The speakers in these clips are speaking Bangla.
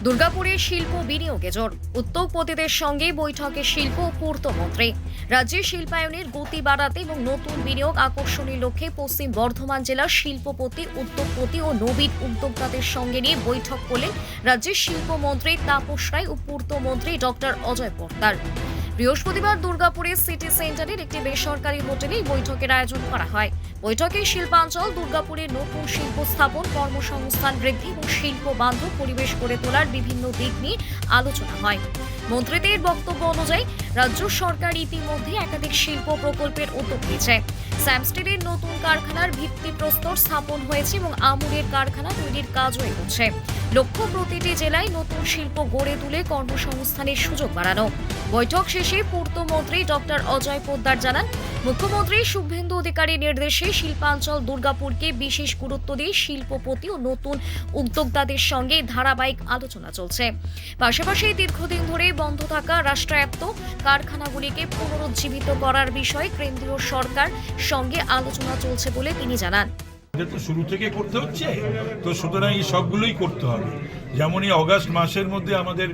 দুর্গাপুরে শিল্প বিনিয়োগে জোর, উদ্যোগপতিদের সঙ্গে বৈঠকে শিল্প ও পূর্তমন্ত্রী। রাজ্যে শিল্পায়নের গতি বাড়াতে এবং নতুন বিনিয়োগ আকর্ষণের লক্ষ্যে পশ্চিম বর্ধমান জেলার শিল্পপতি, উদ্যোগপতি ও নবীন উদ্যোক্তাদের সঙ্গে নিয়ে বৈঠক করলেন রাজ্যের শিল্পমন্ত্রী তাপস রায় ও পূর্তমন্ত্রী ডক্টর অজয় পোদ্দার। বৃহস্পতিবার দুর্গাপুরে সিটি সেন্টারের একটি বেসরকারি হোটেলে বৈঠকের আয়োজন করা হয়। বৈঠকে শিল্পাঞ্চল দুর্গাপুরে নতুন শিল্প স্থাপন, কর্মসংস্থান বৃদ্ধি এবং শিল্প বান্ধব পরিবেশ গড়ে তোলার বিভিন্ন দিক নিয়ে আলোচনা হয়। মন্ত্রীদের বক্তব্য অনুযায়ী রাজ্য সরকার ইতিমধ্যে একাধিক শিল্প প্রকল্পের উদ্যোগ নিয়েছে। স্যামস্টিলের নতুন কারখানার ভিত্তিপ্রস্তর স্থাপন হয়েছে এবং আমুলের কারখানা তৈরির কাজও এগোচ্ছে। লক্ষ্য প্রতিটি জেলায় নতুন শিল্প গড়ে তুলে কর্মসংস্থানের সুযোগ বাড়ানো। বৈঠক শেষে পূর্তমন্ত্রী ডক্টর অজয় পোদ্দার জানান, মুখ্যমন্ত্রী শুভেন্দু অধিকারীর নির্দেশে শিল্পাঞ্চল দুর্গাপুরকে বিশেষ গুরুত্ব দিয়ে শিল্পপতি ও নতুন উদ্যোক্তাদের সঙ্গে ধারাবাহিক আলোচনা চলছে। পাশাপাশি দীর্ঘদিন ধরে বন্ধ থাকা রাষ্ট্রায়ত্ত কারখানাগুলিকে পুনরুজ্জীবিত করার বিষয়ে কেন্দ্রীয় সরকার সঙ্গে আলোচনা চলছে বলে তিনি জানান। তো শুরু থেকে করতে হচ্ছে, তো সুতরাং এই সবগুলোই করতে হবে। যেমন এই অগাস্ট মাসের মধ্যে আমাদের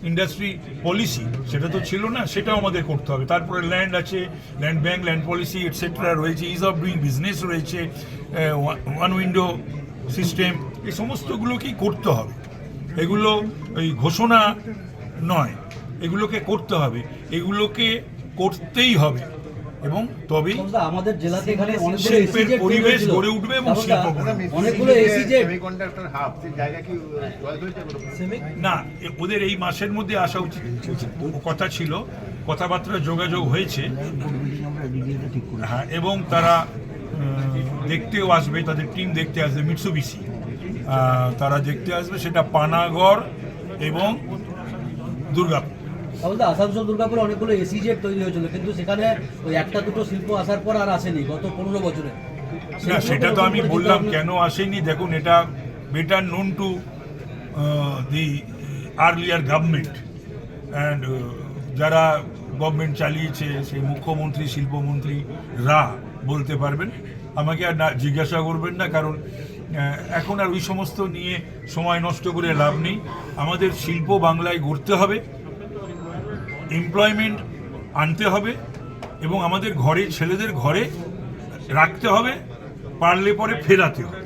ইন্ডাস্ট্রি পলিসি, সেটা তো ছিল না, সেটাও আমাদের করতে হবে। তারপরে ল্যান্ড আছে, land bank, land policy etcetera রয়েছে, ইজ অফ ডুইং বিজনেস রয়েছে, ওয়ান উইন্ডো সিস্টেম, এই সমস্তগুলোকেই করতে হবে। এগুলো ওই ঘোষণা নয়, এগুলোকে করতে হবে, এগুলোকে করতেই হবে এবং তবে আমাদের জেলাতে এখানে শিল্পের পরিবেশ গড়ে উঠবে এবং শিল্প অনেকগুলো না, ওদের এই মাসের মধ্যে আসা উচিত কথা ছিল, কথাবার্তা যোগাযোগ হয়েছে। হ্যাঁ, এবং তারা দেখতেও আসবে, তাদের টিম দেখতে আসবে, মিৎসুবিশি তারা দেখতে আসবে, সেটা পানাগড় এবং দুর্গাপুর। আসানসোল দুর্গাপুরে অনেকগুলো এসিজেড তৈরি হয়েছিল, কিন্তু সেখানে ওই একটা দুটো শিল্প আসার পর আর আসেনি গত 15 বছরে। না, সেটা তো আমি বললাম কেন আসেনি। দেখুন, এটা better known to the earlier government and যারা গভর্নমেন্ট চালিয়েছে, সেই মুখ্যমন্ত্রী, শিল্পমন্ত্রী বলতে পারবেন। আমাকে আর জিজ্ঞাসা করবেন না, কারণ এখন আর ওই সমস্ত নিয়ে সময় নষ্ট করে লাভ নেই। আমাদের শিল্প বাংলায় গড়তে হবে, এমপ্লয়মেন্ট আনতে হবে এবং আমাদের ঘরে ছেলেদের ঘরে রাখতে হবে, পারলে পরে ফেরাতে হবে।